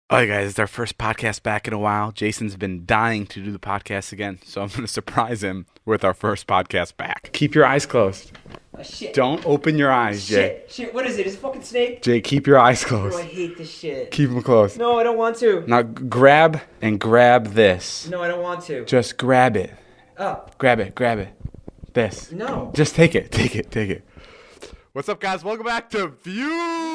All right, guys, it's our first podcast back in a while. Jason's been dying to do the podcast again, so I'm going to surprise him with our first podcast back. Keep your eyes closed. Oh, shit. Don't open your eyes, Jay. Shit. What is it? Is it a fucking snake? Jay, keep your eyes Oh, closed. I hate this shit. Keep them closed. No, I don't want to. Now grab this. No, I don't want to. Just grab it. Oh, Grab it. This. no. Just take it. What's up, guys? Welcome back to View.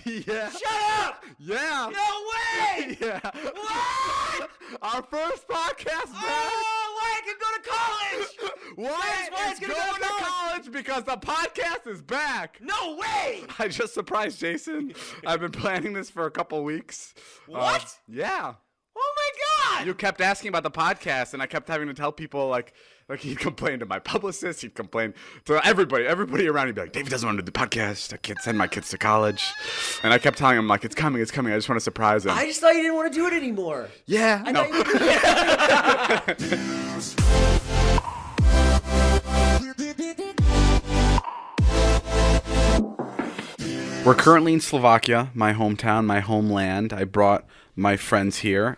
Yeah. Shut up! Yeah. No way! Yeah. What? Our first podcast back. Oh, why I can go to college? Why why it's it's going gonna to go to college? Because the podcast is back. No way! I just surprised Jason. I've been planning this for a couple weeks. What? Yeah. Oh my god! You kept asking about the podcast, and I kept having to tell people, like he'd complain to my publicist, he'd complain to everybody around. He'd be like, David doesn't want to do the podcast. I can't send my kids to college. And I kept telling him, like, it's coming. I just want to surprise him. I just thought you didn't want to do it anymore. Yeah. I No. thought you We're currently in Slovakia, my hometown, my homeland. I brought my friends here.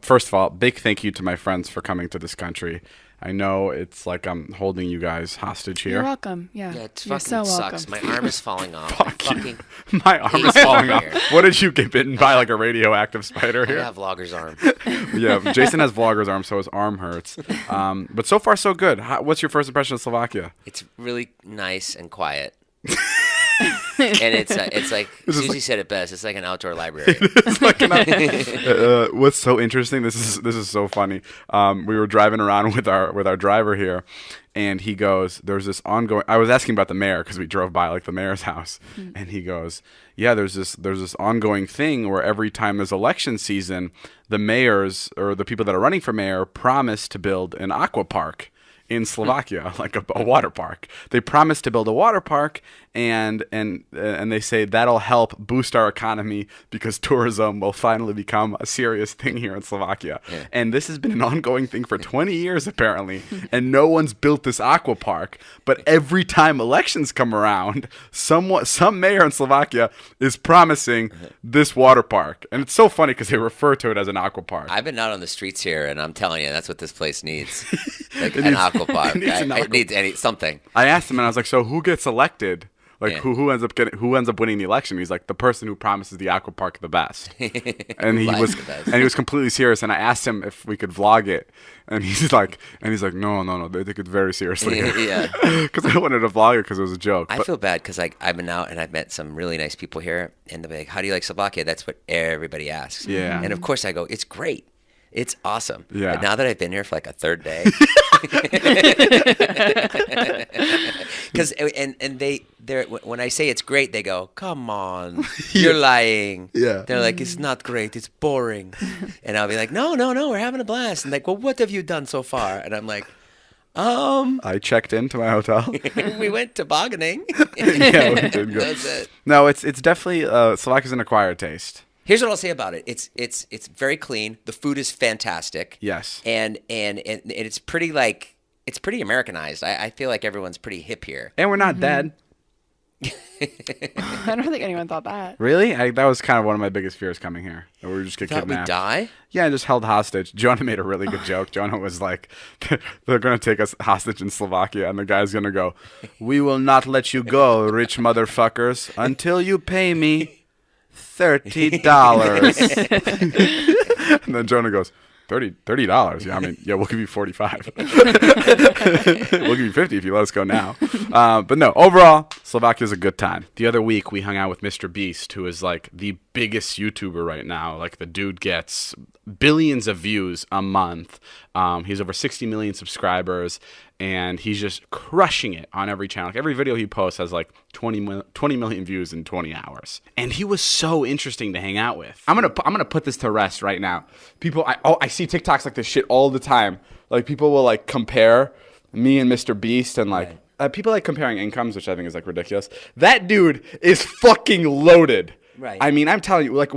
First of all, big thank you to my friends for coming to this country. I know it's like I'm holding you guys hostage here. You're welcome. Yeah, Yeah, it you're fucking so welcome. sucks. My arm is falling off. Fuck I you. fucking My arm is hate falling being off. here. What did you get bitten by, like a radioactive spider I here? have vlogger's arm. Yeah, Jason has vlogger's arm, so his arm hurts. But so far, so good. What's your first impression of Slovakia? It's really nice and quiet. And it's like Susie said it best. It's like an outdoor library. It's like what's so interesting? This is so funny. We were driving around with our driver here, and he goes, "There's this ongoing." I was asking about the mayor because we drove by like the mayor's house, and he goes, "Yeah, there's this ongoing thing where every time there's election season, the mayors or the people that are running for mayor promise to build an aqua park." In Slovakia, like a water park. They promise to build a water park, and they say that'll help boost our economy because tourism will finally become a serious thing here in Slovakia. Yeah. And this has been an ongoing thing for 20 years, apparently, and no one's built this aqua park. But every time elections come around, some mayor in Slovakia is promising this water park. And it's so funny because they refer to it as an aqua park. I've been out on the streets here, and I'm telling you, that's what this place needs. Like It an needs- aqua park. it needs an aqua- It needs something. I asked him, and I was like, "So who gets elected? Like, Yeah. who ends up winning the election?" He's like, "The person who promises the aqua park the best." And he Lies was the best. and he was completely serious. And I asked him if we could vlog it, and he's like, "No, they take it very seriously." Yeah. Because I wanted to vlog it because it was a joke. I But feel bad because I've been out and I've met some really nice people here, and they'll be like, "How do you like Slovakia?" That's what everybody asks. Yeah. And of course I go, "It's great. It's awesome." Yeah. But now that I've been here for like a third day, because they're when I say it's great, they go, "Come on, you're lying." Yeah. They're like, "It's not great. It's boring." And I'll be like, "No, we're having a blast." And like, "Well, what have you done so far?" And I'm like, I checked into my hotel. we went tobogganing. Yeah, we did go. That's it. No, it's definitely Slovakia's an acquired taste. Here's what I'll say about it. It's very clean. The food is fantastic. Yes. And it's pretty it's pretty Americanized. I feel like everyone's pretty hip here. And we're not dead. I don't think anyone thought that. Really? That was kind of one of my biggest fears coming here. That we would just get Thought kidnapped. we'd die? Yeah, just held hostage. Jonah made a really good joke. Jonah was like, they're going to take us hostage in Slovakia, and the guy's going to go, "We will not let you go, rich motherfuckers, until you pay me $30. And then Jonah goes, $30? Yeah, I mean, yeah, we'll give you 45. We'll give you 50 if you let us go now. But no, overall, Slovakia's a good time. The other week, we hung out with Mr. Beast, who is like the biggest YouTuber right now. Like, the dude gets billions of views a month. He's over 60 million subscribers, and he's just crushing it on every channel. Like, every video he posts has like 20 million views in 20 hours. And he was so interesting to hang out with. I'm gonna put this to rest right now. People, I see TikToks like this shit all the time. Like, people will like compare me and Mr. Beast, and like people like comparing incomes, which I think is like ridiculous. That dude is fucking loaded. Right. I mean, I'm telling you, like,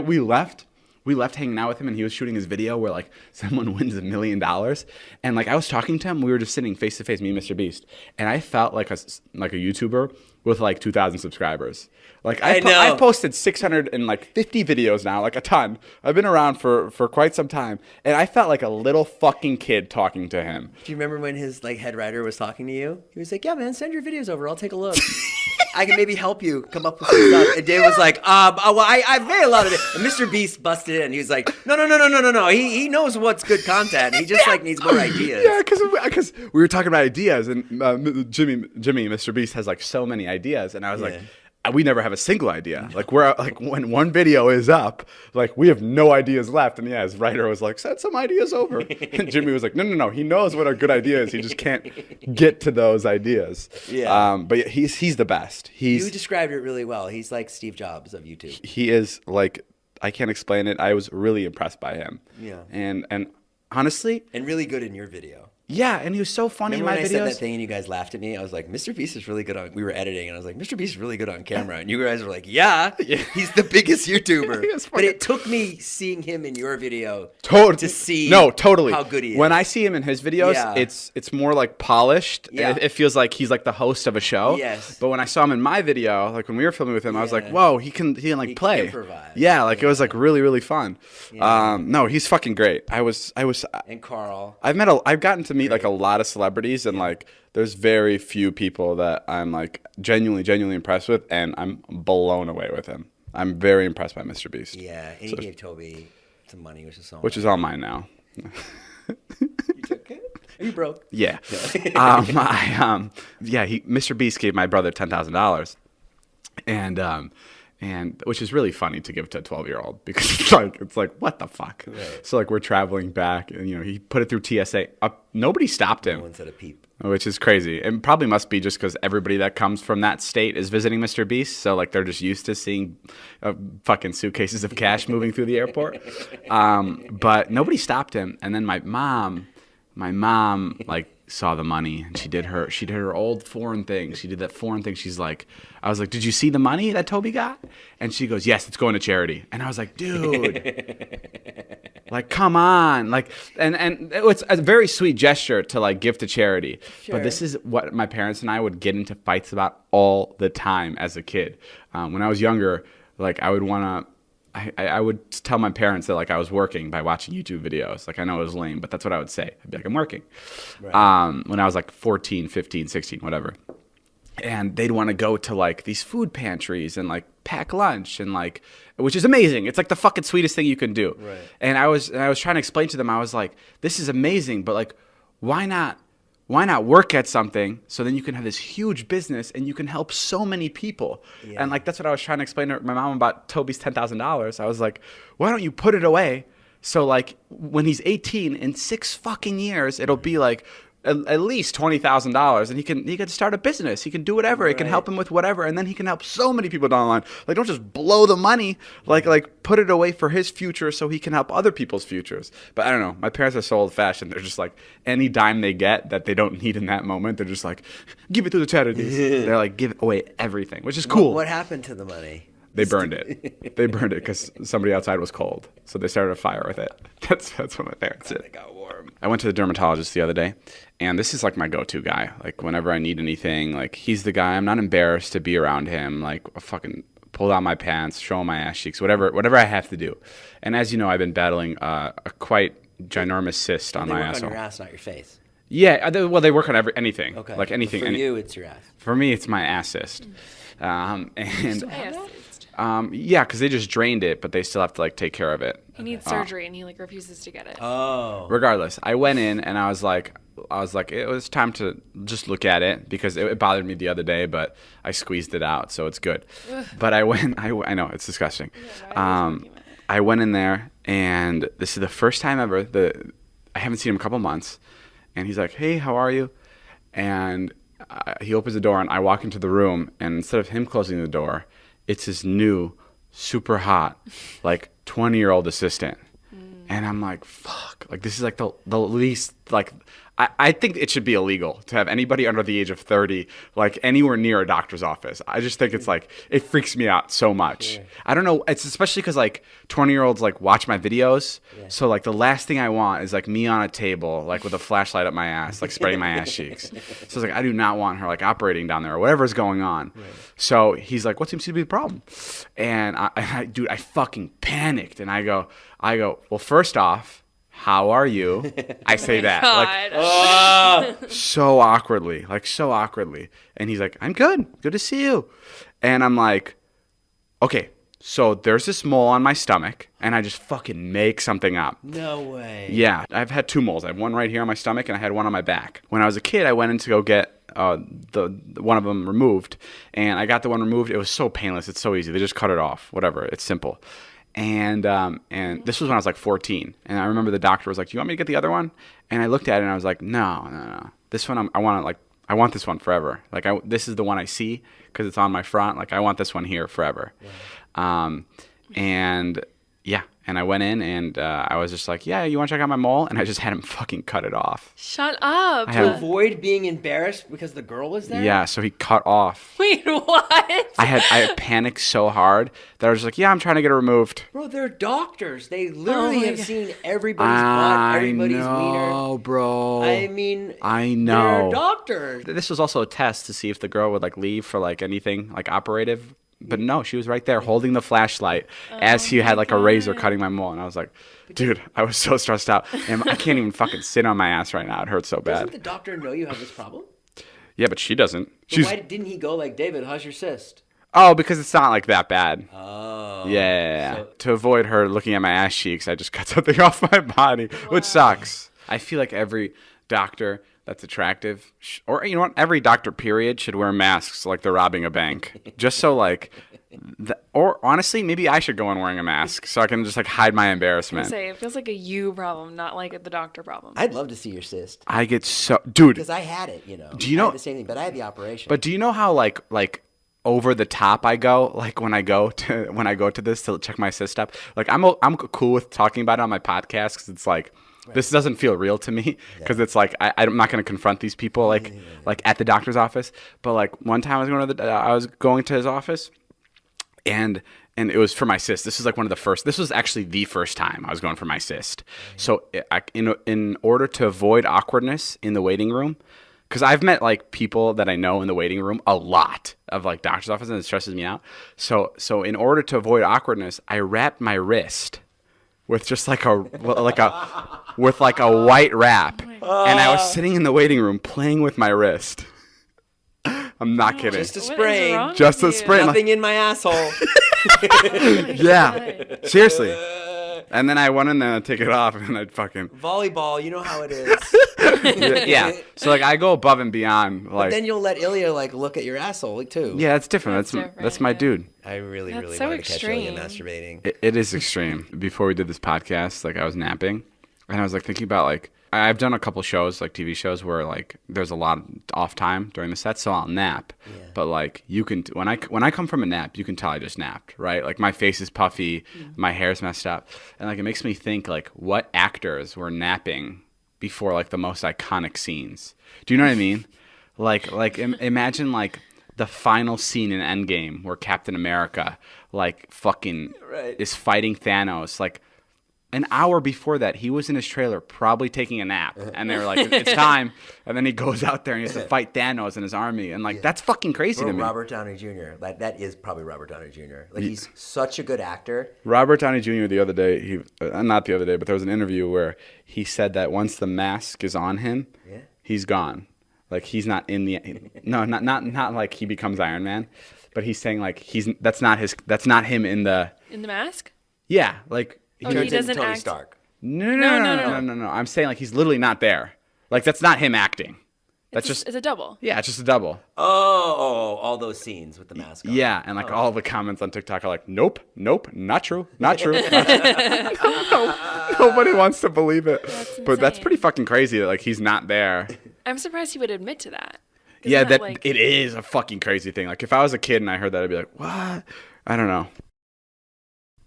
we left. we left hanging out with him, and he was shooting his video where like someone wins $1 million, and like I was talking to him, we were just sitting face to face, me and Mr. Beast, and I felt like a YouTuber with like 2,000 subscribers. Like I've posted 650 videos now, like a ton. I've been around for quite some time, and I felt like a little fucking kid talking to him. Do you remember when his like head writer was talking to you? He was like, "Yeah, man, send your videos over. I'll take a look. I can maybe help you come up with some stuff." And Dave was like, well, I've made a lot of it." And Mr. Beast busted in. He was like, "No. He knows what's good content. He just like needs more ideas." Yeah, because we were talking about ideas, and Jimmy, Mr. Beast has like so many ideas, and I was like, we never have a single idea. Like we're like when one video is up, like we have no ideas left. And his writer was like, "Send some ideas over." And Jimmy was like, No. He knows what a good idea is. He just can't get to those ideas. Yeah. But yeah, he's the best. You described it really well. He's like Steve Jobs of YouTube. He is like, I can't explain it. I was really impressed by him. Yeah. And honestly, And really good in your video. yeah, and he was so funny Remember in when my I said videos. that thing and you guys laughed at me? I was like, "Mr. Beast is really good on." We were editing, and I was like, "Mr. Beast is really good on camera," and you guys were like, "Yeah, he's the biggest YouTuber." He was But it took me seeing him in your video to see totally how good he is. When I see him in his videos, Yeah. it's more like polished. Yeah. It feels like he's like the host of a show. Yes. But when I saw him in my video, like when we were filming with him, I was like, Yeah. whoa, he can like He can play. improvise. Yeah, like it was like really, really fun. Yeah. No, he's fucking great. And Carl. I've gotten to meet like a lot of celebrities, and like there's very few people that I'm like genuinely impressed with, and I'm blown away with him. I'm very impressed by Mr. Beast. Yeah, and he gave Toby some money, which is so Which is all mine now. You took it? Are you broke? Yeah. Mr. Beast gave my brother $10,000, and which is really funny to give to a 12-year-old because it's like what the fuck. Right. So like we're traveling back, and he put it through TSA. Nobody stopped him. No one said a peep. Which is crazy. And probably must be just because everybody that comes from that state is visiting Mr. Beast. So, like, they're just used to seeing fucking suitcases of cash moving through the airport. But nobody stopped him. And then my mom, like, saw the money. And she did her old foreign thing. She did that foreign thing. She's like, I was like, "Did you see the money that Toby got?" And she goes, "Yes, it's going to charity." And I was like, dude. Like, come on. Like, and it's a very sweet gesture to like give to charity. Sure. But this is what my parents and I would get into fights about all the time as a kid. When I was younger, like I would tell my parents that like I was working by watching YouTube videos. Like I know it was lame, but that's what I would say. I'd be like, "I'm working." Right. When I was like 14, 15, 16, whatever. And they'd want to go to like these food pantries and like pack lunch and like, which is amazing. It's like the fucking sweetest thing you can do. Right. And I was trying to explain to them, I was like, this is amazing, but like, why not work at something so then you can have this huge business and you can help so many people? Yeah. And like, that's what I was trying to explain to my mom about Toby's $10,000. I was like, why don't you put it away? So like when he's 18 in 6 fucking years, it'll be like, at least $20,000, and he can start a business. He can do whatever. It can help him with whatever, and then he can help so many people down the line. Like, don't just blow the money. Like put it away for his future so he can help other people's futures. But I don't know. My parents are so old-fashioned. They're just like, any dime they get that they don't need in that moment, they're just like, give it to the charities. They're like, give away everything, which is cool. What happened to the money? They burned it. They burned it because somebody outside was cold, so they started a fire with it. That's what my parents did. It got warm. I went to the dermatologist the other day, and this is like my go-to guy. Like whenever I need anything, like he's the guy. I'm not embarrassed to be around him. Like I'll fucking pull down my pants, show him my ass cheeks, whatever I have to do. And as you know, I've been battling a quite ginormous cyst on They my work asshole. on your ass, not your face. Yeah, they work on anything. Okay. Like anything. For you, it's your ass. For me, it's my ass cyst. And yeah, because they just drained it, but they still have to like take care of it. He needs surgery, and he like refuses to get it. Oh. Regardless, I went in and I was like, it was time to just look at it because it bothered me the other day, but I squeezed it out, so it's good. But I know it's disgusting. I went in there, and this is the first time ever I haven't seen him in a couple months, and he's like, "Hey, how are you?" And he opens the door, and I walk into the room, and instead of him closing the door, it's his new, super hot, like 20-year-old assistant. And I'm like, fuck. Like, this is like the like I think it should be illegal to have anybody under the age of 30 like anywhere near a doctor's office. I just think it's like it freaks me out so much. Yeah. I don't know. It's especially because like 20-year-olds like watch my videos. Yeah. So like the last thing I want is like me on a table like with a flashlight up my ass, like spraying my ass cheeks. So it's like I do not want her like operating down there or whatever's going on. Right. So he's like, "What seems to be the problem?" And dude, I fucking panicked and I go, "Well, first off, how are you?" I say that like so awkwardly. And he's like, "I'm good. Good to see you." And I'm like, "Okay, so there's this mole on my stomach," and I just fucking make something up. No way. Yeah, I've had 2 moles. I have one right here on my stomach, and I had one on my back. When I was a kid, I went in to go get the one of them removed, and I got the one removed. It was so painless. It's so easy. They just cut it off. Whatever. It's simple. And this was when I was like 14, and I remember the doctor was like, "Do you want me to get the other one?" And I looked at it and I was like, "No. This one I want this one forever. Like this is the one I see because it's on my front. Like I want this one here forever." Yeah. And yeah. And I went in and I was just like, "Yeah, you want to check out my mole?" And I just had him fucking cut it off. Shut up. To avoid being embarrassed because the girl was there? Yeah, so he cut off. Wait, what? I had panicked so hard that I was just like, "Yeah, I'm trying to get it removed." Bro, they're doctors. They literally have seen everybody's butt, everybody's wiener. I know, bro. I mean, I know. They're doctors. This was also a test to see if the girl would like leave for like anything like operative. But no, she was right there holding the flashlight as he had like a razor cutting my mole. And I was like, dude, I was so stressed out. And I can't even fucking sit on my ass right now. It hurts so bad. Doesn't the doctor know you have this problem? Yeah, but she doesn't. Why didn't he go like, "David, how's your cyst?" Oh, because it's not like that bad. Oh. Yeah. So, to avoid her looking at my ass cheeks, I just cut something off my body, which sucks. I feel like every doctor that's attractive, or you know what, every doctor period should wear masks like they're robbing a bank, just so like, or honestly, maybe I should go in wearing a mask so I can just like hide my embarrassment. It feels like a you problem, not like the doctor problem. I'd love to see your cyst. I get so, dude, because I had it, you know. Do you know I had the same thing, but I had the operation. But do you know how like over the top I go, like when I go to this to check my cyst up? Like I'm cool with talking about it on my podcast because it's like. Right. This doesn't feel real to me because it's like I'm not going to confront these people like at the doctor's office. But like one time I was going to his office, and it was for my cyst. This is like this was actually the first time I was going for my cyst. So in order to avoid awkwardness in the waiting room, because I've met like people that I know in the waiting room a lot of like doctor's offices, and it stresses me out. So in order to avoid awkwardness, I wrapped my wrist with just like a white wrap, and I was sitting in the waiting room playing with my wrist. I'm not kidding. Just a sprain. Just a sprain. Nothing in my asshole. Yeah, seriously. And then I went in there and take it off, and I'd fucking volleyball. You know how it is. Yeah. So like I go above and beyond. Like, but then you'll let Ilya like look at your asshole too. Yeah, that's different. That's my dude. I really so wanted extreme. to catch Ilya masturbating. It is extreme. Before we did this podcast, like I was napping, and I was like thinking about like I've done a couple shows, like TV shows, where like there's a lot of off time during the set, so I'll nap. Yeah. But like you can when I come from a nap, you can tell I just napped, right? Like my face is puffy, my hair's messed up, and like it makes me think like what actors were napping before like the most iconic scenes. Do you know what I mean? Imagine like the final scene in Endgame where Captain America like fucking is fighting Thanos. Like an hour before that, he was in his trailer probably taking a nap, and they were like, "It's time." And then he goes out there and he has to fight Thanos and his army, and like that's fucking crazy to me. Robert Downey Jr. That is probably Robert Downey Jr. Like he's such a good actor. Robert Downey Jr. the other day, not the other day, but there was an interview where he said that once the mask is on him, he's gone. Like he's not in the not like he becomes Iron Man, but he's saying like that's not him in the mask. Yeah, like. He doesn't Tony act. Stark. No. I'm saying like he's literally not there. Like that's not him acting. That's it's a double. Yeah, it's just a double. Oh, all those scenes with the mask on. Yeah, and like all the comments on TikTok are like, nope, not true. Not true. Nobody wants to believe it. But that's pretty fucking crazy that like he's not there. I'm surprised he would admit to that. Yeah, it is a fucking crazy thing. Like if I was a kid and I heard that, I'd be like, what? I don't know.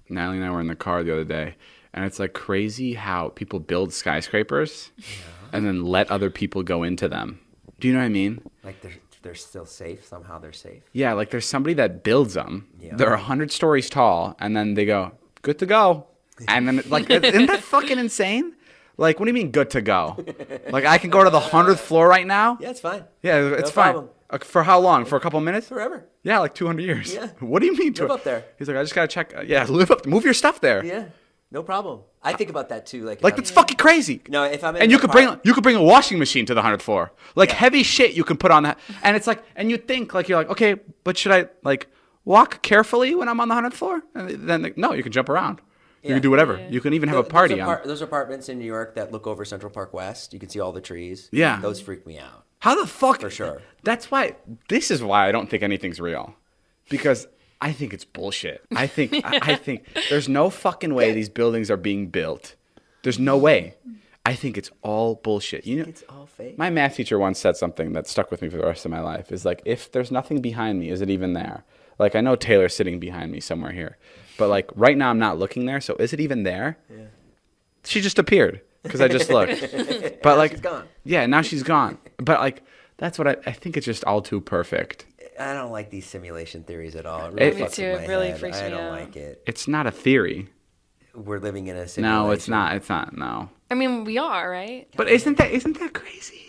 Natalie and I were in the car the other day, and it's like crazy how people build skyscrapers and then let other people go into them. Do you know what I mean? Like they're still safe. Somehow they're safe. Yeah, like there's somebody that builds them. Yeah. They're 100 stories tall, and then they go, good to go. And then, like, isn't that fucking insane? Like, what do you mean good to go? Like, I can go to the 100th floor right now? Yeah, it's fine. Yeah, it's No fine. problem. For how long? For a couple minutes? Forever. Yeah, like 200 years. Yeah. What do you mean? Live up there. He's like, I just got to check. Yeah, live up. Move your stuff there. Yeah, no problem. I think about that too. Like, Like, that's fucking crazy. No, if I'm in and an you could bring a washing machine to the 100th floor. Like, Yeah. heavy shit you can put on that. And it's like, and you think, like, you're like, okay, but should I, like, walk carefully when I'm on the 100th floor? And then, like, no, you can jump around. You Yeah. can do whatever. Yeah. You can even have a party. Those apartments in New York that look over Central Park West, you can see all the trees. Yeah. Those freak me out. How the fuck? For sure. This is why I don't think anything's real. Because I think it's bullshit. I think there's no fucking way these buildings are being built. There's no way. I think it's all bullshit. You know, It's all fake. my math teacher once said something that stuck with me for the rest of my life. Is like, if there's nothing behind me, is it even there? Like, I know Taylor's sitting behind me somewhere here. But, like, right now I'm not looking there, so is it even there? Yeah. She just appeared because I just looked. But, like, she's gone. Yeah, now she's gone. But, like, that's what I think it's just all too perfect. I don't like these simulation theories at all. It Me really fucks too. with my It really head. freaks I me don't out. like it. It's not a theory. We're living in a simulation. No, it's not. It's not. No. I mean, we are, right? But isn't that crazy?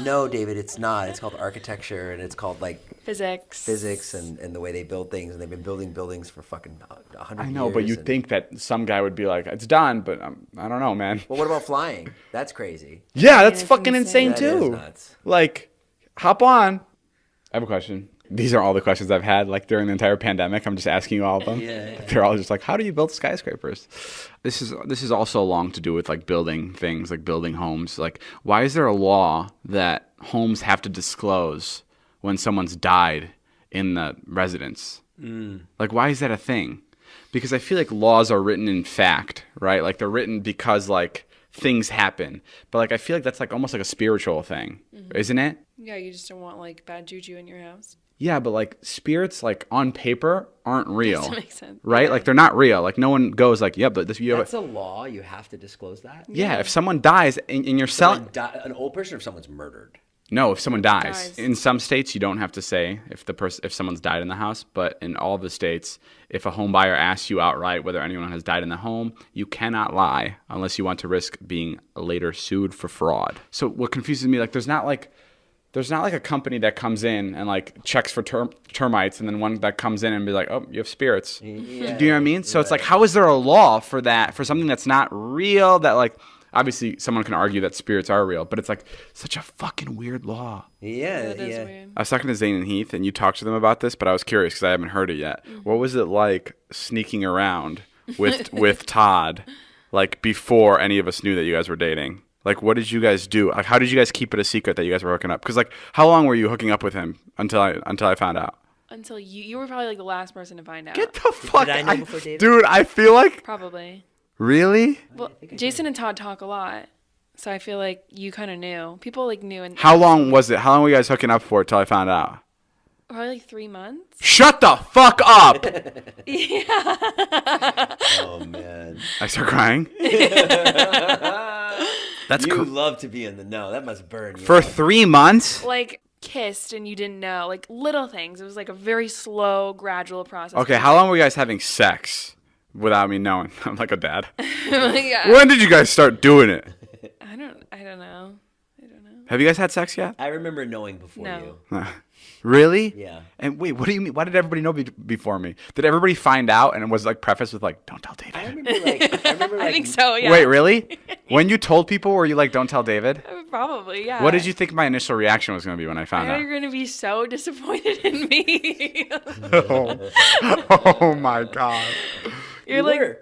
No, David, it's not. It's called architecture, and it's called like Physics. and the way they build things, and they've been building buildings for fucking 100 I years. know, but you and- think that some guy would be like, it's done, but I don't know, man. Well, what about flying? That's crazy. Yeah, that's it's fucking insane. insane, That is too. nuts. Like, hop on. I have a question. These are all the questions I've had, like, during the entire pandemic. I'm just asking you all of them. Yeah. They're all just like, how do you build skyscrapers? This is also long to do with, like, building things, like building homes. Like, why is there a law that homes have to disclose when someone's died in the residence? Like, why is that a thing? Because I feel like laws are written in fact, right? Like, they're written because, like, things happen. But, like, I feel like that's, like, almost like a spiritual thing, isn't it? Yeah, you just don't want like bad juju in your house. Yeah, but, like, spirits, like, on paper aren't real. Doesn't make sense. Right? Like, they're not real. Like, no one goes like, yeah, but this, you have That's a law. You have to disclose that. yeah, if someone dies in your cell. An old person, or if someone's murdered. No, if someone dies. Dies. In some states, you don't have to say if someone's died in the house. But in all the states, if a home buyer asks you outright whether anyone has died in the home, you cannot lie unless you want to risk being later sued for fraud. So what confuses me, like, there's not like a company that comes in and, like, checks for termites, and then one that comes in and be like, oh, you have spirits. Yeah. Do you know what I mean? So it's like, how is there a law for that, for something that's not real, that, like, obviously someone can argue that spirits are real, but it's like such a fucking weird law. Yeah, That is weird. I was talking to Zane and Heath, and you talked to them about this, but I was curious because I haven't heard it yet. What was it like sneaking around with Todd, like, before any of us knew that you guys were dating? Like, what did you guys do? Like, how did you guys keep it a secret that you guys were hooking up? Because, like, how long were you hooking up with him until I found out? Until you were probably like the last person to find out. Get the fuck I know before David? Dude, I feel like... Probably. Really? Well, Jason and Todd talk a lot, so I feel like you kind of knew. People like knew. And How long was it? How long were you guys hooking up for until I found out? Probably like 3 months. Shut the fuck up! Oh man, I start crying. That's you cool. love to be in the know. That must burn you. For 3 months? Like kissed and you didn't know, like little things. It was like a very slow, gradual process. Okay, how long were you guys having sex without me knowing? I'm like a dad. Yeah. When did you guys start doing it? I don't know. Have you guys had sex yet? I remember knowing before No. you. Really? Yeah. And wait, what do you mean? Why did everybody know before me? Did everybody find out and it was, like, prefaced with, like, don't tell David? I remember like I think so. Yeah. Wait, really? When you told people, were you like, don't tell David? Probably. Yeah. What did you think my initial reaction was going to be when I I found know out? you're gonna be so disappointed in me. Oh my God. You're like, were.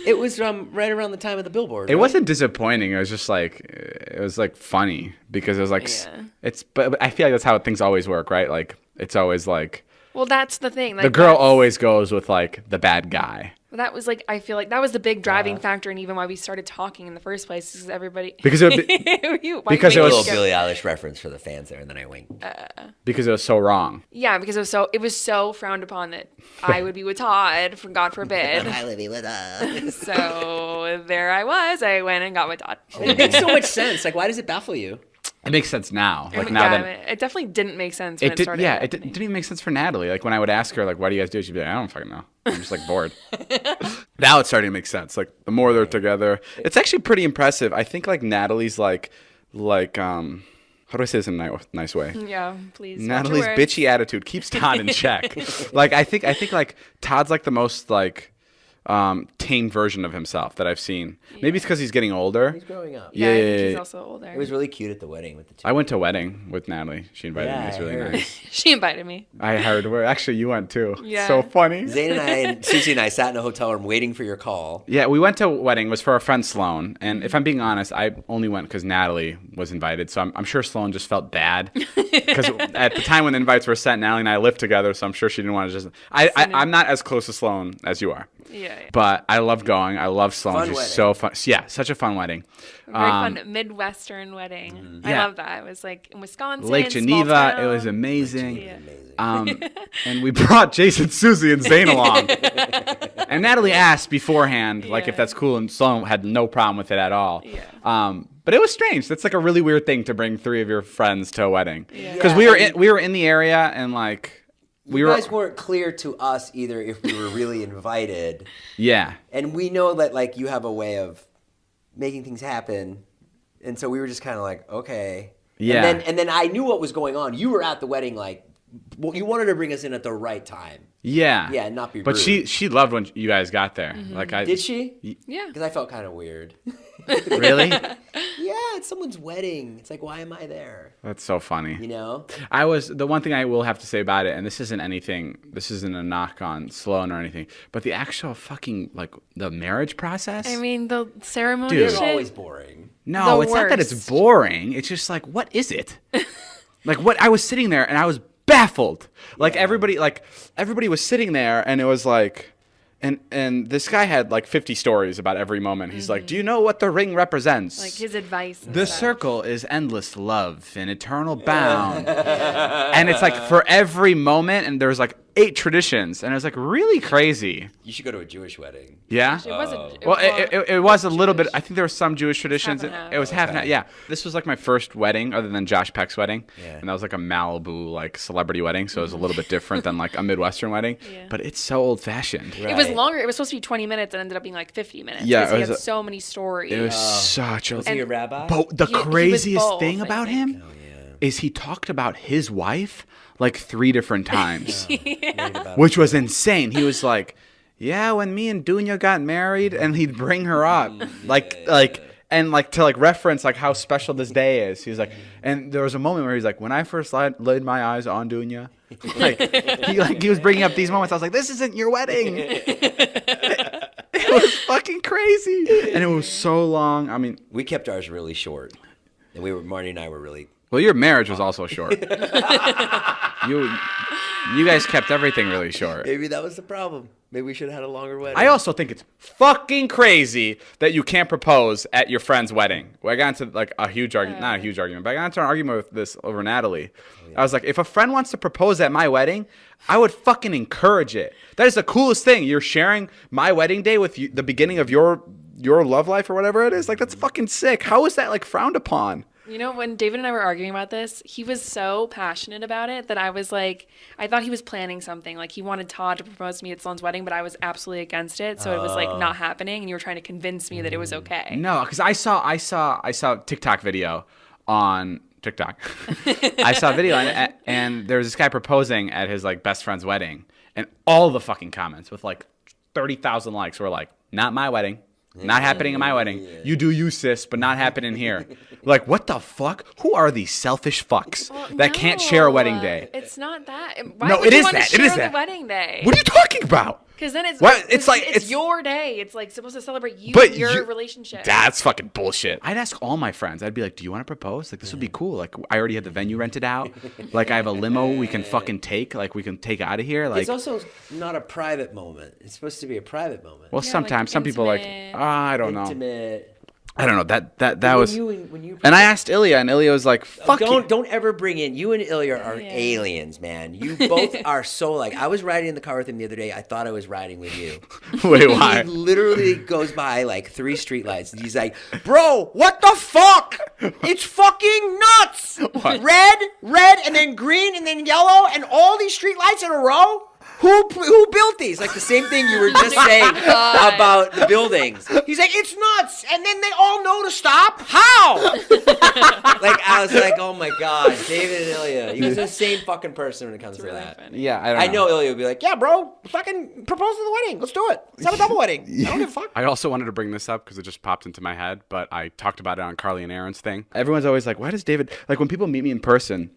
It was right around the time of the billboard. It right? wasn't disappointing. It was just like, it was like funny because it was like, Yeah. but I feel like that's how things always work, right? Like, it's always like, well, that's the thing. Like, the girl that's- always goes with, like, the bad guy. But that was like, I feel like that was the big driving factor, and even why we started talking in the first place, is everybody. Because it would because it A was little Billie Eilish reference for the fans there, and then I winked. because it was so wrong. Yeah, because it was so frowned upon that I would be with Todd, for God forbid. I live with us. So there I was. I went and got with Todd. It makes so much sense. Like, why does it baffle you? It makes sense now. Like Yeah, now that it definitely didn't make sense when it it did, started yeah, it happening. didn't even make sense for Natalie. Like when I would ask her, like, "Why do you guys do it?" She'd be like, "I don't fucking know. I'm just like bored." Now it's starting to make sense. Like the more they're together, it's actually pretty impressive. I think like Natalie's like how do I say this in a nice way? Yeah, please. watch Natalie's your words. bitchy attitude keeps Todd in check. Like I think like Todd's like the most like tame version of himself that I've seen. Maybe it's because he's getting older. He's growing up. Yeah, I think Yeah. he's also older. It was really cute at the wedding with the two. I went to a wedding with Natalie. She invited me. It's really I heard. nice. She invited me. I heard her. Actually, you went too. Yeah. So funny. Zane and I and Susie and I sat in a hotel room waiting for your call. Yeah, we went to a wedding. It was for our friend Sloan. And if I'm being honest, I only went because Natalie was invited. So I'm sure Sloan just felt bad. Because at the time when the invites were sent, Natalie and I lived together. So I'm sure she didn't want to just... I'm not as close to Sloan as you are. Yeah. But I love going. I love Sloan. Fun She's wedding. so fun. Yeah, such a fun wedding. Very fun Midwestern wedding. I Yeah. love that. It was like in Wisconsin. Lake small Geneva. It town. was amazing. Yeah. And we brought Jason, Susie, and Zane along. And Natalie asked beforehand, like, if Yeah. that's cool, and Sloan had no problem with it at all. Yeah. But it was strange. That's like a really weird thing to bring 3 of your friends to a wedding. Yeah. Because we were in the area, and like You guys weren't clear to us either if we were really invited. Yeah. And we know that like you have a way of making things happen. And so we were just kind of like, okay. Yeah. And then I knew what was going on. You were at the wedding like well, you wanted to bring us in at the right time. Yeah. Yeah, and not be But rude. she loved when you guys got there. Like Did she? Yeah. Because I felt kind of weird. Really? Yeah, it's someone's wedding. It's like, why am I there? That's so funny. You know? The one thing I will have to say about it, and this isn't a knock on Sloan or anything, but the actual fucking, like, the marriage process. I mean, the ceremony Dude. shit. They're always boring. No, the it's not that it's worst. boring. It's just like, what is it? Like, what? I was sitting there and I was baffled. Like, everybody was sitting there and it was like, and this guy had like 50 stories about every moment. He's like, do you know what the ring represents? Like his advice. And The stuff. circle is endless love and eternal bound. And it's like for every moment, and there's like 8 traditions, and it was like really crazy. You should go to a Jewish wedding. Yeah? It wasn't. Well, it was a little bit. I think there were some Jewish traditions. half and half. It was half and half. Yeah. This was like my first wedding, other than Josh Peck's wedding, Yeah. and that was like a Malibu like celebrity wedding, so it was a little bit different than like a Midwestern wedding. Yeah. But it's so old fashioned. It was Right. longer. It was supposed to be 20 minutes and ended up being like 50 minutes. Yeah, 'cause it he was had a- so many stories. It was such a. Was he a rabbi? But the He was craziest both, thing I about think. him is he talked about his wife like 3 different times, which was insane. He was like, "Yeah, when me and Dunya got married," and he'd bring her up, and to reference like how special this day is. He was like, and there was a moment where he's like, "When I first laid my eyes on Dunya," he was bringing up these moments. I was like, "This isn't your wedding." It was fucking crazy, and it was so long. I mean, We kept ours really short. And Marty and I were really... well, your marriage was also short. You guys kept everything really short. Maybe that was the problem. Maybe we should have had a longer wedding. I also think it's fucking crazy that you can't propose at your friend's wedding. Well, I got into like a huge argument, not a huge argument, but I got into an argument with this over Natalie. I was like, if a friend wants to propose at my wedding, I would fucking encourage it. That is the coolest thing. You're sharing my wedding day with you, the beginning of your love life or whatever it is. Like, that's fucking sick. How is that like frowned upon? You know, when David and I were arguing about this, he was so passionate about it that I was like, I thought he was planning something. Like, he wanted Todd to propose to me at Sloan's wedding, but I was absolutely against it. So it was like not happening, and you were trying to convince me that it was okay. No, because I saw a TikTok video on TikTok. I saw a video and there was this guy proposing at his like best friend's wedding, and all the fucking comments with like 30,000 likes were like, "Not my wedding. Not happening in my wedding. You do you, sis, but not happening here." Like, what the fuck? Who are these selfish fucks that can't share a wedding day? It's not that. Why No, would it you is want that. to It is share that. the wedding day? What are you talking about? Because then it's What? It's like- it's your day. It's like supposed to celebrate you But and your you- relationship. That's fucking bullshit. I'd ask all my friends. I'd be like, "Do you want to propose? Like, this would be cool. Like, I already have the venue rented out. Like, I have a limo we can fucking take. Like, we can take out of here. Like, It's also not a private moment. It's supposed to be a private moment. well, Yeah, sometimes like some people are like, intimate. I don't know. Intimate. I don't know. That When was. when you And I asked Ilya, and Ilya was like, "Fuck you." don't ever bring in you and Ilya are aliens, man. You both are so like. I was riding in the car with him the other day. I thought I was riding with you. Wait, why? He literally goes by like 3 streetlights, and he's like, "Bro, what the fuck? It's fucking nuts! What? Red, and then green, and then yellow, and all these streetlights in a row." Who built these? Like the same thing you were just saying about the buildings. He's like, it's nuts, and then they all know to stop. How? Like I was like, oh my god, David and Ilya. He was the same fucking person when it comes to Really that. funny. Yeah, I know Ilya would be like, yeah, bro, fucking propose to the wedding. Let's do it. Let's have a double wedding. I don't give a fuck. I also wanted to bring this up because it just popped into my head, but I talked about it on Carly and Aaron's thing. Everyone's always like, "Why does David?" Like when people meet me in person,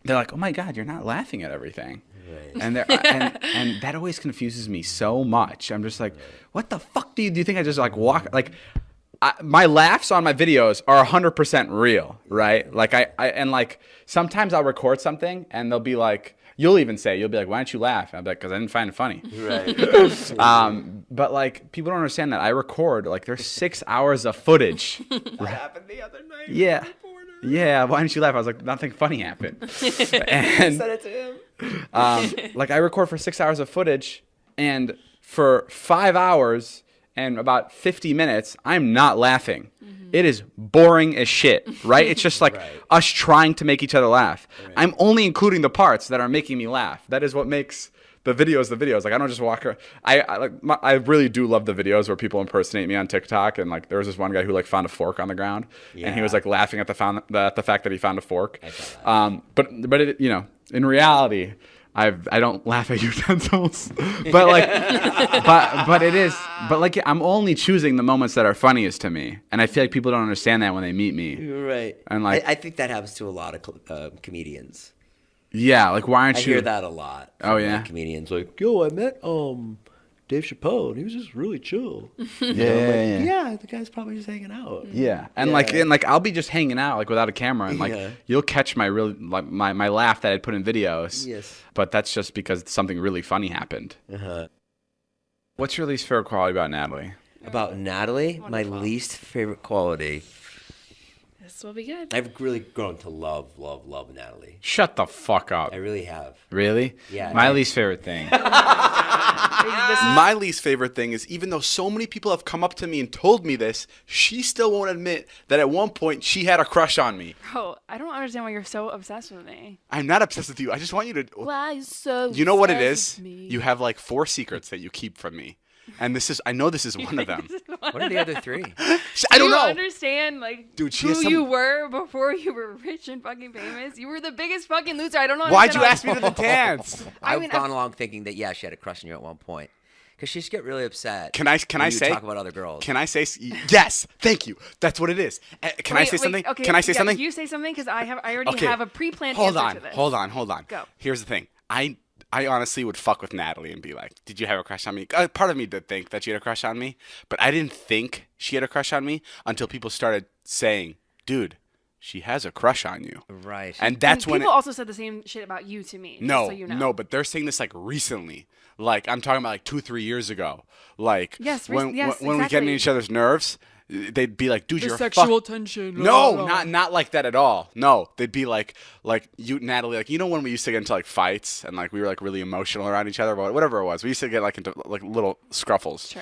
they're like, "Oh my god, you're not laughing at everything." And and that always confuses me so much. I'm just like, what the fuck do you think I just like walk like? My laughs on my videos are 100% real, right? Like I and like sometimes I'll record something and they'll be like, you'll be like, why don't you laugh? And I'm like, because I didn't find it funny. Right. But like people don't understand that I record like there's 6 hours of footage. That happened the other night. Yeah. Yeah, why didn't you laugh? I was like, nothing funny happened. And Said it to him. like I record for 6 hours of footage, and for 5 hours and about 50 minutes, I'm not laughing. It is boring as shit, right? It's just like us trying to make each other laugh. I'm only including the parts that are making me laugh. That is what makes the videos. Like I don't just walk around. I really do love the videos where people impersonate me on TikTok, and like there was this one guy who like found a fork on the ground, and he was like laughing at the fact that he found a fork. But it, you know, in reality, I don't laugh at utensils, but like, but it is, but like I'm only choosing the moments that are funniest to me, and I feel like people don't understand that when they meet me. You're right. And like, I think that happens to a lot of comedians. yeah, like why aren't I you? hear that a lot. Oh, from, yeah? like, comedians like, yo, I met Dave Chappelle, and he was just really chill. Yeah. The guy's probably just hanging out. Yeah, and Yeah. like I'll be just hanging out like without a camera, and like Yeah. you'll catch my real like my laugh that I'd put in videos. Yes. But that's just because something really funny happened. Uh-huh. What's your least favorite quality about Natalie? About Natalie, Wonderful. my least favorite quality. This will be good. I've really grown to love Natalie. Shut the fuck up. I really have. Really? Yeah, My I- least favorite thing. My least favorite thing is even though so many people have come up to me and told me this, she still won't admit that at one point she had a crush on me. Bro, I don't understand why you're so obsessed with me. I'm not obsessed with you. I just want you to. Why you so You know what it obsessed is? with me? You have like 4 secrets that you keep from me. And I know this is one of them. What are the other 3? I Do don't you know. understand, like, Dude, she who has some- you were before you were rich and fucking famous? You were the biggest fucking loser. I don't know. Why'd you ask me to the dance? I've mean, gone along thinking that, yeah, she had a crush on you at one point. Because she used to get really upset. Can I when you say? talk about other girls. Can I say? Yes. Thank you. That's what it is. Can I say something? Okay, Can I say yeah, something? You say something because I already Okay. have a pre-planned Hold answer on. to this. Hold on. Go. Here's the thing. I honestly would fuck with Natalie and be like, did you have a crush on me? Part of me did think that she had a crush on me, but I didn't think she had a crush on me until people started saying, dude, she has a crush on you. Right. And that's And when people also said the same shit about you to me. no, just so you know. no, but they're saying this like recently. Like I'm talking about like 2-3 years ago. Like Yes, when yes, when we get in exactly. each other's nerves, they'd be like, dude, The you're a sexual fuck. tension. No, not like that at all. No, they'd be like you, Natalie, like you know when we used to get into like fights and like we were like really emotional around each other, but whatever it was, we used to get like into like little scruffles. Sure.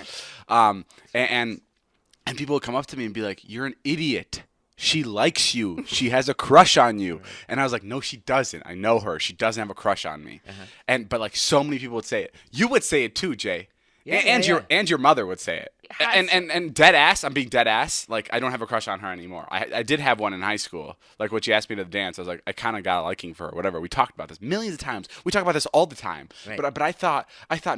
And people would come up to me and be like, "You're an idiot. She likes you. She has a crush on you." And I was like, "No, she doesn't. I know her. She doesn't have a crush on me." But like so many people would say it. You would say it too, Jay. Yeah, and yeah. your mother would say it. Has- And dead ass, I'm being dead ass. Like I don't have a crush on her anymore. I did have one in high school. Like when she asked me to dance, I was like, I kind of got a liking for her. Whatever. We talked about this millions of times. We talk about this all the time. Right. But I thought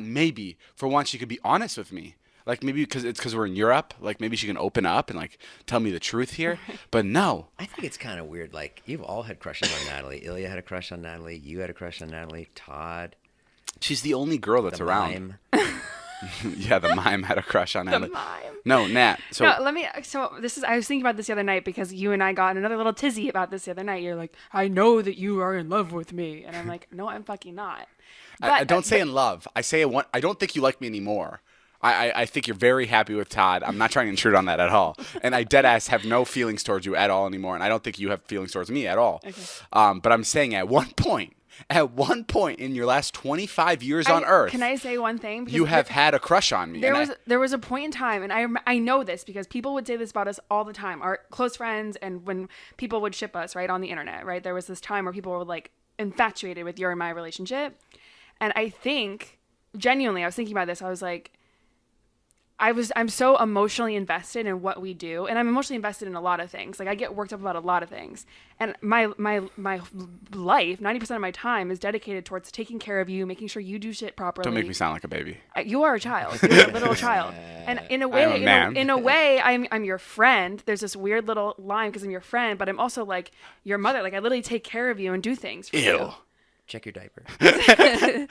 maybe for once she could be honest with me. Like maybe because we're in Europe. Like maybe she can open up and like tell me the truth here. But no. I think it's kind of weird. Like, you've all had crushes on Natalie. Ilya had a crush on Natalie. You had a crush on Natalie. Todd. She's the only girl that's The around. mime. Yeah, the mime had a crush on The Natalie. mime. No, Nat. So No, let me. So this is. I was thinking about this the other night because you and I got in another little tizzy about this the other night. You're like, I know that you are in love with me, and I'm like, no, I'm fucking not. I don't say in love. I say I don't think you like me anymore. I think you're very happy with Todd. I'm not trying to intrude on that at all. And I dead ass have no feelings towards you at all anymore. And I don't think you have feelings towards me at all. Okay. But I'm saying at one point in your last 25 years on Earth, Can I say one thing? Because you have had a crush on me. There was a point in time, and I know this because people would say this about us all the time, our close friends, and when people would ship us right on the internet, right? There was this time where people were like infatuated with your and my relationship, and I think genuinely, I was thinking about this. I was like, I'm so emotionally invested in what we do, and I'm emotionally invested in a lot of things. Like I get worked up about a lot of things, and my life, 90% of my time is dedicated towards taking care of you, making sure you do shit properly. Don't make me sound like a baby. You are a child. You're a little child, and in a way, I'm a man. in a way, I'm your friend. There's this weird little line because I'm your friend, but I'm also like your mother. Like I literally take care of you and do things for you. Check your diaper.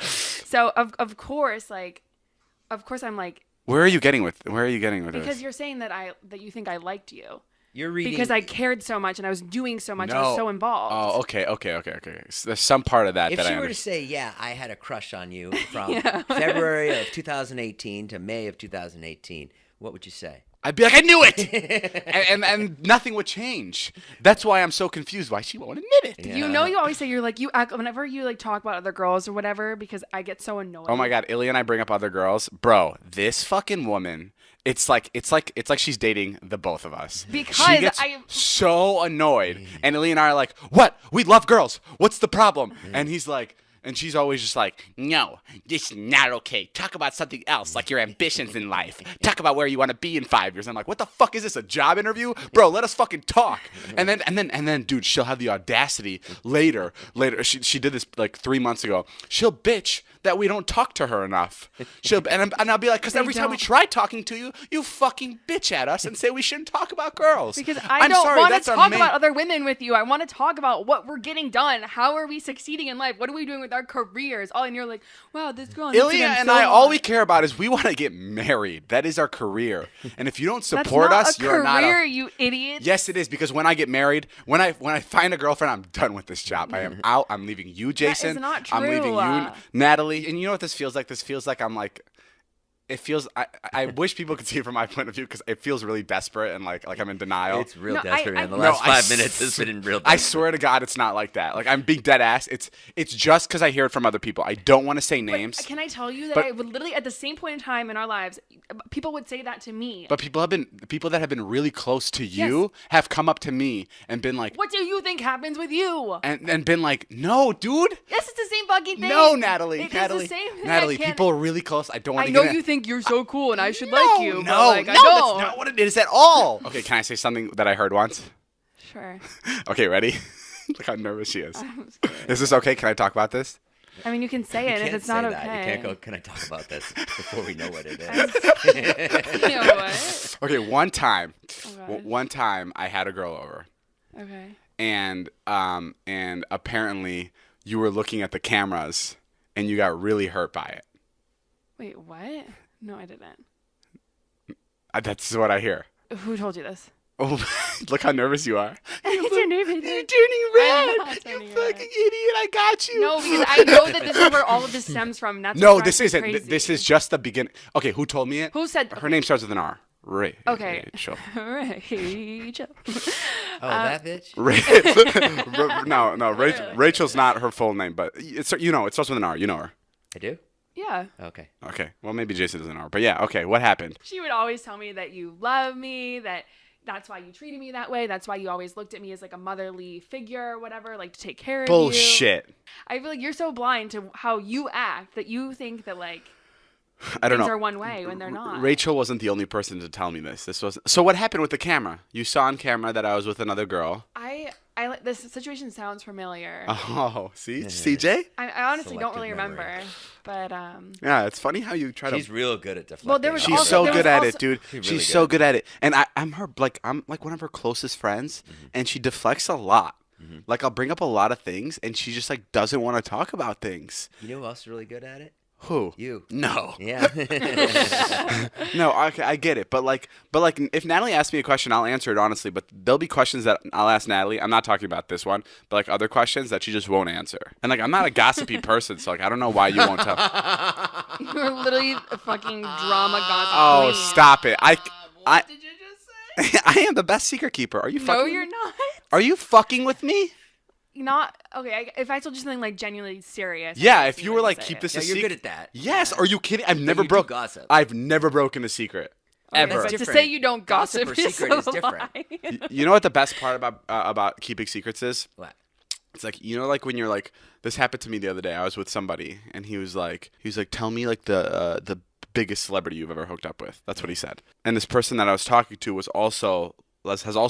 So of course, I'm like. Where are you getting with this? Because you're saying that you think I liked you. You're reading. Because I cared so much and I was doing so much. I was so involved. Oh, okay. So there's some part of that If that she I were to understand. say, yeah, I had a crush on you from February of 2018 to May of 2018, what would you say? I'd be like, I knew it, and nothing would change. That's why I'm so confused. Why she won't admit it? Yeah. You know, you always say you act whenever you like talk about other girls or whatever because I get so annoyed. Oh my God, Illy and I bring up other girls, bro. This fucking woman. It's like she's dating the both of us. Because she gets so annoyed, and Illy and I are like, "What? We love girls. What's the problem?" And he's like. And she's always just like, no, this is not okay. Talk about something else, like your ambitions in life. Talk about where you want to be in 5 years. I'm like, what the fuck is this, a job interview? Bro, let us fucking talk. And then, dude, she'll have the audacity later. She did this like 3 months ago. She'll bitch that we don't talk to her enough. And I'll be like, because every time we try talking to you, you fucking bitch at us and say we shouldn't talk about girls. Because I don't want to talk about other women with you. I want to talk about what we're getting done. How are we succeeding in life? What are we doing with our careers? And you're like, wow, this girl. Ilya and I, all we care about is we want to get married. That is our career. And if you don't support us, you're not a career, you idiot. Yes, it is, because when I get married, when I find a girlfriend, I'm done with this job. I am out. I'm leaving you, Jason. That is not true. I'm leaving you, Natalie. And you know what this feels like? This feels like I'm like. It feels. I wish people could see it from my point of view because it feels really desperate and like I'm in denial. It's real desperate, man. The No, last 5 minutes has been real desperate. I swear to God, it's not like that. Like I'm being dead ass. It's just because I hear it from other people. I don't want to say names. Can I tell you that I would literally at the same point in time in our lives, people would say that to me. But people that have been really close to you have come up to me and been like, "What do you think happens with you?" And been like, "No, dude. This is the same fucking thing." No, Natalie. It Natalie. is the same thing. Natalie, people are really close. I don't want I to know get you think you're so cool and I should No, like you. No, but like, no, I don't. that's not what it is at all. Okay, can I say something that I heard once? Sure. Okay, ready? Look how nervous she is. Is this okay? Can I talk about this? I mean, you can say it if it's not okay. You can't go, can I talk about this before we know what it is? You know what? Okay, one time God. I had a girl over. Okay. And apparently you were looking at the cameras and you got really hurt by it. Wait, what? No, I didn't. That's what I hear. Who told you this? Oh, look how nervous you are. You're turning You're turning red. I'm not You turning fucking red. idiot. I got you. No, because I know that this is where all of this stems from. That's No, what this drives me isn't. crazy. This is just the beginning. Okay, who told me it? Who said? Her name starts with an R. Ray. Okay. Rachel. Rachel. That bitch? No. Rachel's not her full name, but it starts with an R. You know her. I do? Yeah. Okay. Okay. Well, maybe Jason doesn't know. But yeah, okay. What happened? She would always tell me that you love me, that's why you treated me that way. That's why you always looked at me as like a motherly figure or whatever, like to take care of you. Bullshit. I feel like you're so blind to how you act that you think that like I don't things know. are one way when they're not. Rachel wasn't the only person to tell me this. So what happened with the camera? You saw on camera that I was with another girl. I this situation sounds familiar. Oh, see? CJ? I honestly don't Selective really memory. remember, but Yeah, it's funny how you try She's to. real good at deflecting. Well, there was She's also- so there good was at also- it, dude. She's She's really so good. good at it, and I'm like one of her closest friends, and she deflects a lot. Like I'll bring up a lot of things, and she just like doesn't want to talk about things. You know who else is really good at it? Who? You. No. Yeah. No, I get it, but like, if Natalie asks me a question, I'll answer it honestly. But there'll be questions that I'll ask Natalie. I'm not talking about this one, but like other questions that she just won't answer. And like, I'm not a gossipy person, so like, I don't know why you won't tell. You're literally a fucking drama gossip Oh, queen. stop it! What did you just say? I am the best secret keeper. Are you fucking? No, with you're me? not. Are you fucking with me? Not okay. If I told you something like genuinely serious. Yeah, I if guess you were like, wouldn't keep say this Yeah, a you're secret. good at that. Yes. Are you kidding? I've But never you do broke. gossip. I've never broken a secret. it. Ever. But to different. say you don't Gossip gossip, or secret is a different. lie. You know what the best part about keeping secrets is? What? It's like, you know, like when you're like, this happened to me the other day. I was with somebody and he was like, tell me like the biggest celebrity you've ever hooked up with. That's what he said. And this person that I was talking to has also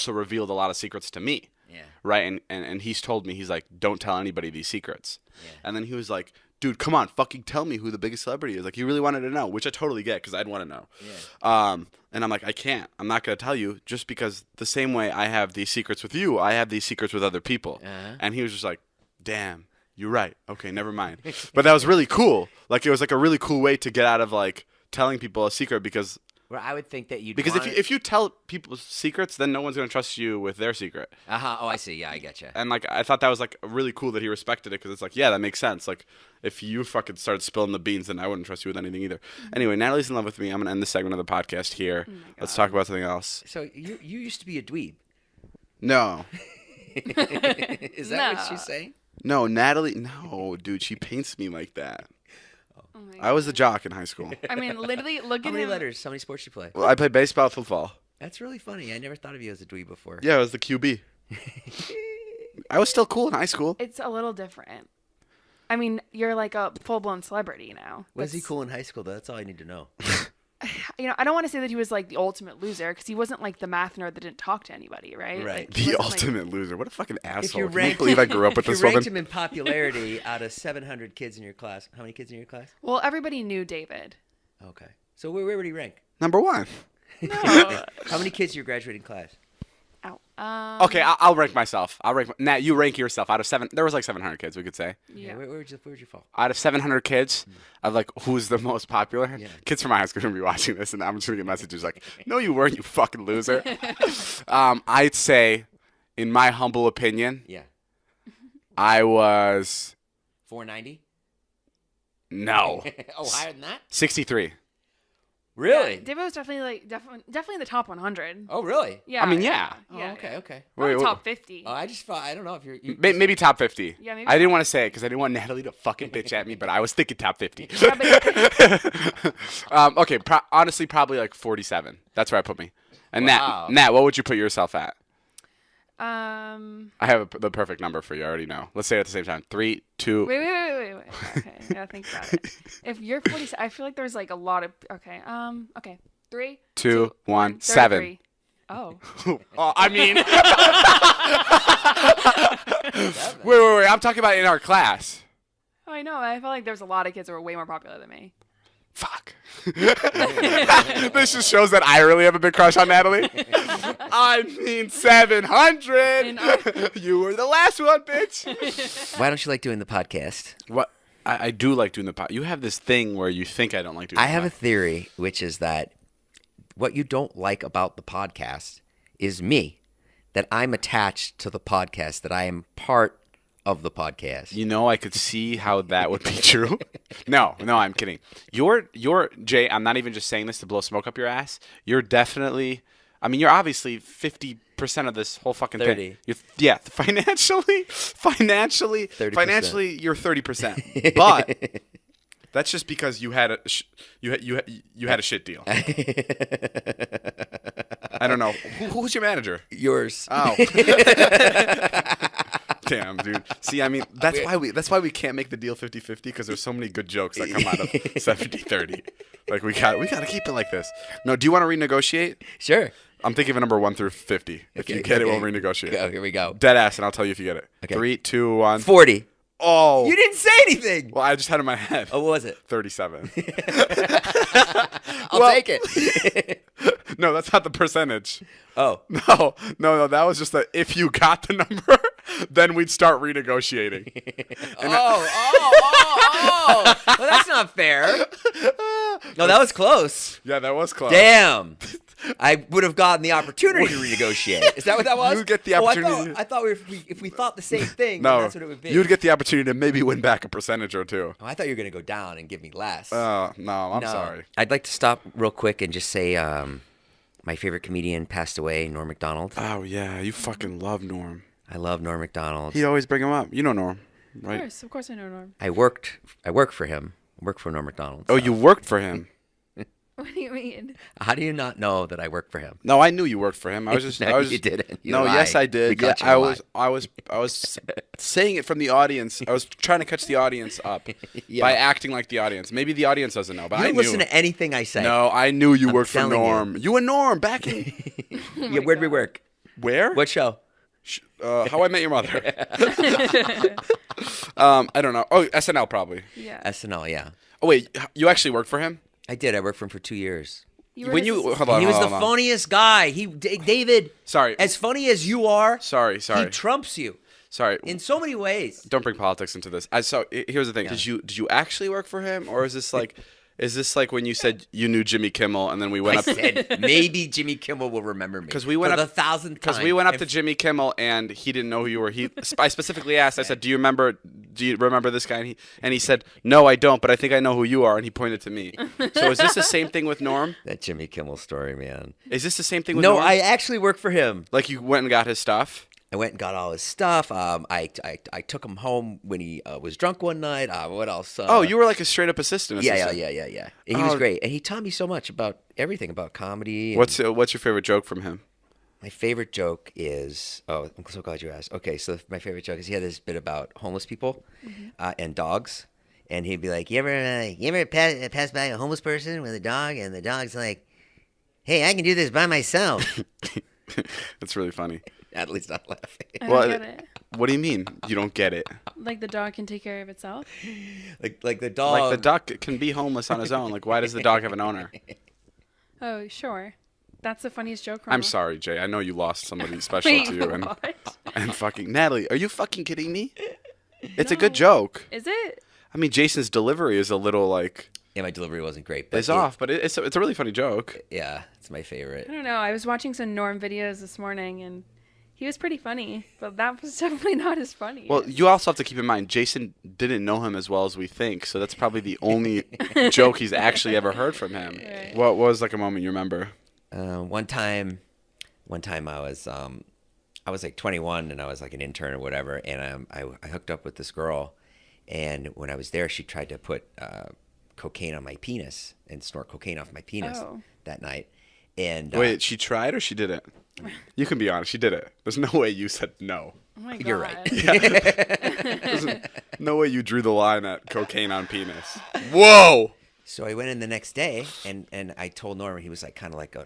revealed a lot of secrets to me. Yeah. Right. And he's told me, he's like, don't tell anybody these secrets. Yeah. And then he was like, dude, come on, fucking tell me who the biggest celebrity is. Like, he really wanted to know, which I totally get because I'd want to know. Yeah. And I'm like, I can't. I'm not going to tell you just because the same way I have these secrets with you, I have these secrets with other people. Uh-huh. And he was just like, damn, you're right. Okay, never mind. But that was really cool. Like, it was like a really cool way to get out of like telling people a secret because I would think that you'd Because if you tell people secrets, then no one's gonna trust you with their secret. Oh, I see. Yeah, I get you. And like, I thought that was like really cool that he respected it because it's like, yeah, that makes sense. Like, if you fucking started spilling the beans, then I wouldn't trust you with anything either. Anyway, Natalie's in love with me. I'm gonna end this segment of the podcast here. Let's talk about something else. So you used to be a dweeb. No, Is that what No. she's saying? no, Natalie. No, dude, she paints me like that. Oh my I was a jock in high school. I mean, literally, look How at many him. letters? How many sports you play? Well, I played baseball, football. That's really funny. I never thought of you as a dweeb before. Yeah, I was the QB. I was still cool in high school. It's a little different. I mean, you're like a full-blown celebrity now. Was he That's- cool in high school? Though? That's all I need to know. You know, I don't want to say that he was like the ultimate loser because he wasn't like the math nerd that didn't talk to anybody, right? Right. Like, he The wasn't, like- ultimate loser. What a fucking asshole. you Can you ranked- believe I grew up with If this you ranked woman? him in popularity out of 700 kids in your class, how many kids in your class? well, everybody knew David. Okay. So where would he rank? Number one. No. How many kids in your graduating class? Ow. Okay, I'll rank myself. Nat, you rank yourself. Out of 7, there was like 700 kids, we could say. Yeah. Where'd you fall? Out of 700 kids, of like who's the most popular? Yeah. Kids from my high school are gonna be watching this, and I'm just gonna get messages like, "No, you weren't, you fucking loser." I'd say, in my humble opinion, Yeah. I was 490? no Oh, higher than that? 63. Really? David was definitely in the top 100. Oh, really? Yeah. I mean, yeah. Oh, okay. Probably Wait, top 50. Oh, I just thought, I don't know if you're... Maybe top 50. Yeah, maybe I didn't top want to say it because I didn't want Natalie to fucking bitch at me, but I was thinking top 50. Yeah, but Okay, honestly, probably like 47. That's where I put me. And Wow. Nat, what would you put yourself at? I I have the perfect number for you. I already know. Let's say it at the same time. 3, 2. wait. Okay, I gotta think about it. If you're 40, I feel like there's like a lot of. Okay. 3, 2, 1, 7. 33. Oh. Oh, I mean, wait. I'm talking about in our class. Oh, I know. I feel like there's a lot of kids who are way more popular than me. Fuck. This just shows that I really have a big crush on Natalie. I mean, 700. You were the last one, bitch. Why don't you like doing the podcast? What? I do like doing the pod. You have this thing where you think I don't like doing. I the have a pod. theory, which is that what you don't like about the podcast is me, that I'm attached to the podcast, that I am part of the podcast. You know, I could see how that would be true. No, I'm kidding. You're Jay. I'm not even just saying this to blow smoke up your ass. You're definitely. I mean, you're obviously 50% of this whole fucking 30. thing. Yeah, financially, 30%. you're 30%. But that's just because you had a you had a shit deal. I don't know. Who's your manager? Yours. Oh. Damn, dude. See, I mean, that's why we can't make the deal 50-50 because there's so many good jokes that come out of 70-30. Like we got to keep it like this. No, do you want to renegotiate? Sure. I'm thinking of number 1 through 50. If you get it, we'll renegotiate. Go, here we go. Dead ass, and I'll tell you if you get it. Okay. 3, 2, 1. 40. Oh. You didn't say anything. Well, I just had it in my head. Oh, what was it? 37. I'll Well- take it. No, that's not the percentage. Oh. No. That was just that if you got the number, then we'd start renegotiating. Oh. Well, that's not fair. No, that was close. Yeah, that was close. Damn. I would have gotten the opportunity to renegotiate. Is that what that was? You get the opportunity. I thought if we thought the same thing, then No, that's what it would be. you'd get the opportunity to maybe win back a percentage or two. Oh, I thought you were going to go down and give me less. No, I'm No. sorry. I'd like to stop real quick and just say my favorite comedian passed away, Norm Macdonald. Oh, yeah, you fucking love Norm. I love Norm Macdonald. He'd always bring him up. You know Norm, right? Of course I know Norm. I worked for him. I worked for Norm Macdonald. Oh, you worked for him. What do you mean? How do you not know that I worked for him? No, I knew you worked for him. I was just. No, I was you just, didn't. You No, lied. yes, I We did. caught Yeah, you I was saying it from the audience. I was trying to catch the audience up Yeah. by acting like the audience. Maybe the audience doesn't know, but You I don't knew. listen to anything I say. No, I knew you worked for telling you. Norm. You and Norm back in Yeah, where'd we work? where? What show? How I Met Your Mother. I don't know. Oh, SNL probably. Yeah. SNL, yeah. Oh wait, you actually worked for him? I did. I worked for him for 2 years. You were When his you assistant. hold on, He was hold the on. funniest guy. David. Sorry. As funny as you are, Sorry. he trumps you Sorry. in so many ways. Don't bring politics into this. Here's the thing. Yeah. Did you actually work for him, or is this like when you said you knew Jimmy Kimmel and then we went I up said maybe Jimmy Kimmel will remember me. 'Cause we went for up- the 1,000th time. because we went up to Jimmy Kimmel and he didn't know who you were. I specifically asked. I said, "Do you remember this guy?" And he said, "No, I don't, but I think I know who you are." And he pointed to me. So is this the same thing with Norm? That Jimmy Kimmel story, man. Is this the same thing with No, Norm? I actually worked for him. Like you went and got his stuff. I went and got all his stuff. I took him home when he was drunk one night. What else? Oh, you were like a straight up assistant. Yeah. assistant. And he was Oh. great, and he taught me so much about everything, about comedy. and- What's your favorite joke from him? My favorite joke is, I'm so glad you asked. Okay, so my favorite joke is he had this bit about homeless people and dogs. And he'd be like, you ever pass by a homeless person with a dog? And the dog's like, hey, I can do this by myself. That's really funny. Natalie's not laughing. I Well, don't get it. What do you mean? You don't get it? Like the dog can take care of itself. Like the dog. Like the dog can be homeless on his own. Like why does the dog have an owner? Oh, sure. That's the funniest joke. I'm sorry, Jay. I know you lost somebody special Wait, to you, and what? fucking Natalie, are you fucking kidding me? It's a good joke. Is it? I mean, Jason's delivery is a little like Yeah, my delivery wasn't great. But it's off, but it's a really funny joke. Yeah, it's my favorite. I don't know. I was watching some Norm videos this morning, and he was pretty funny, but that was definitely not as funny. Well, you also have to keep in mind Jason didn't know him as well as we think, so that's probably the only joke he's actually ever heard from him. Right. What was like a moment you remember? One time I was like 21 and I was like an intern or whatever, and I hooked up with this girl, and when I was there, she tried to put cocaine on my penis and snort cocaine off my penis that night. And Wait, she tried or she did it? You can be honest. She did it. There's no way you said no. oh my God. you're right. No way you drew the line at cocaine on penis. Whoa! So I went in the next day, and I told Norman. He was like kind of like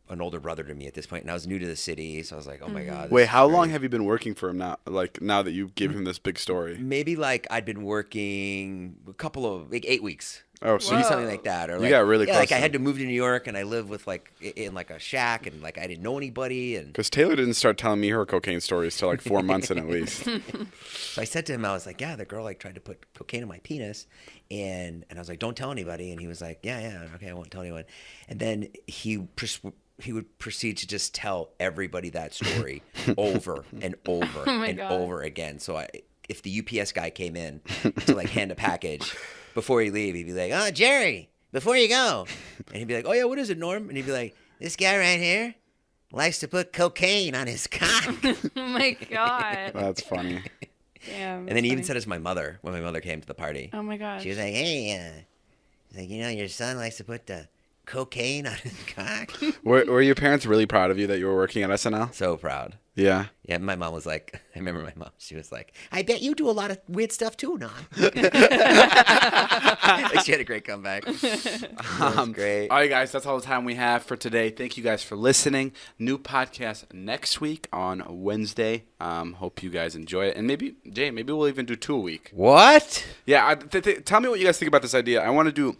an older brother to me at this point, and I was new to the city, so I was like, oh my God. this Wait, is how great. long have you been working for him now? Like now that you gave him this big story? Maybe like I'd been working a couple of 8 weeks. Oh, so Maybe you, something like that, or You like, got really yeah, close like I to had him. to move to New York, and I lived with like in like a shack, and like I didn't know anybody, and because Taylor didn't start telling me her cocaine stories till like 4 months in at least. so I said to him, I was like, yeah, the girl like tried to put cocaine in my penis, and I was like, don't tell anybody, and he was like, yeah, okay, I won't tell anyone, and then he would proceed to just tell everybody that story over and over Oh my and God. over again. So if the UPS guy came in to like hand a package before he leave, he'd be like, "Oh, Jerry, before you go," and he'd be like, "Oh yeah, what is it, Norm?" And he'd be like, "This guy right here likes to put cocaine on his cock." Oh my God. That's funny. Damn. And then he even that's said it to my mother when my mother came to the party. funny. Oh my God. She was like, "Hey, he's like, you know, your son likes to put the cocaine on his cock." Were your parents really proud of you that you were working at SNL? So proud. Yeah. Yeah, my mom was like, I remember my mom, she was like, I bet you do a lot of weird stuff too, Nom. Like, she had a great comeback. That was great. All right, guys, that's all the time we have for today. Thank you guys for listening. New podcast next week on Wednesday. Hope you guys enjoy it. And maybe, Jay, maybe we'll even do 2 a week. What? Yeah, tell me what you guys think about this idea. I want to do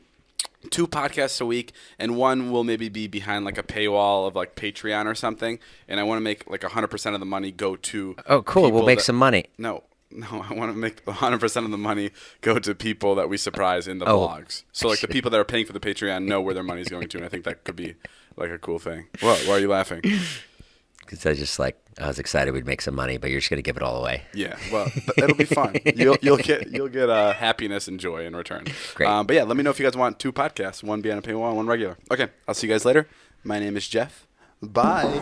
2 podcasts a week, and one will maybe be behind like a paywall of like Patreon or something. And I want to make like 100% of the money go to. Oh, cool. We'll people make that- some money. No, I want to make 100% of the money go to people that we surprise in the Oh, vlogs. So like the people that are paying for the Patreon know where their money's going to, and I think that could be like a cool thing. What? Why are you laughing? Because I was excited we'd make some money, but you're just gonna give it all away. Yeah, well, it'll be fun. You'll get happiness and joy in return. Great. But yeah, let me know if you guys want 2 podcasts, one behind a paywall and one regular. Okay, I'll see you guys later. My name is Jeff. Bye.